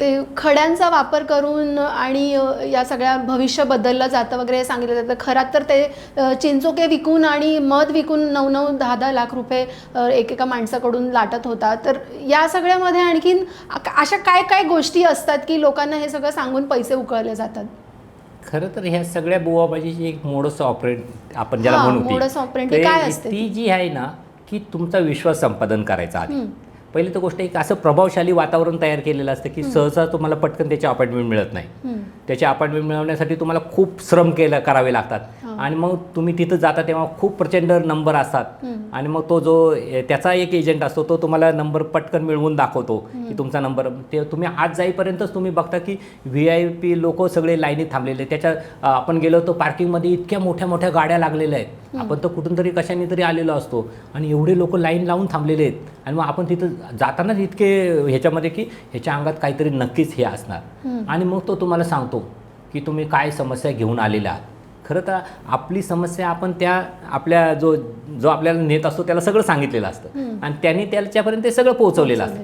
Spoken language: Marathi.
ते खड्यांचा वापर करून आणि या सगळ्या भविष्य बदललं जातं वगैरे हे सांगितलं जातं. खरात तर ते चिंचोके विकून आणि मध विकून 9-9, 10-10 लाख रुपये एकेका माणसाकडून लाटत होता. तर या सगळ्यामध्ये आणखीन अशा काय काय गोष्टी असतात की लोकांना हे सगळं सांगून पैसे उकळले जातात? खरं तर ह्या सगळ्या बुवाबाजीची एक मोडस ऑपरेट आपण ज्याला म्हणू मोडस ऑपरेंडी काय असते? ती जी आहे ना की तुमचा विश्वास संपादन करायचा आधी. पहिली तर गोष्ट एक असं प्रभावशाली वातावरण तयार केलेलं असतं की सहसा तुम्हाला पटकन त्याची अपॉइंटमेंट मिळत नाही. त्याची अपॉइंटमेंट मिळवण्यासाठी तुम्हाला खूप श्रम करावे लागतात आणि मग तुम्ही तिथं जाता तेव्हा खूप प्रचंड नंबर असतात आणि मग तो जो त्याचा एक एजंट असतो तो तुम्हाला नंबर पटकन मिळवून दाखवतो की तुमचा नंबर. ते तुम्ही आज जाईपर्यंतच तुम्ही बघता की VIP लोक सगळे लाईनीत थांबलेले. त्याच्या आपण गेलो तो पार्किंगमध्ये इतक्या मोठ्या मोठ्या गाड्या लागलेल्या आहेत. आपण तर कुठून तरी कशाने तरी आलेलो असतो आणि एवढे लोक लाईन लावून थांबलेले आहेत आणि मग आपण तिथं जातानाच इतके ह्याच्यामध्ये की ह्याच्या अंगात काहीतरी नक्कीच हे असणार आणि मग तो तुम्हाला सांगतो की तुम्ही काय समस्या घेऊन आलेल्या आहात. खरं तर आपली समस्या आपण त्या आपल्या जो आपल्याला नेत असतो त्याला सगळं सांगितलेलं असतं आणि त्यांनी त्याच्यापर्यंत ते सगळं पोहोचवलेलं असतं.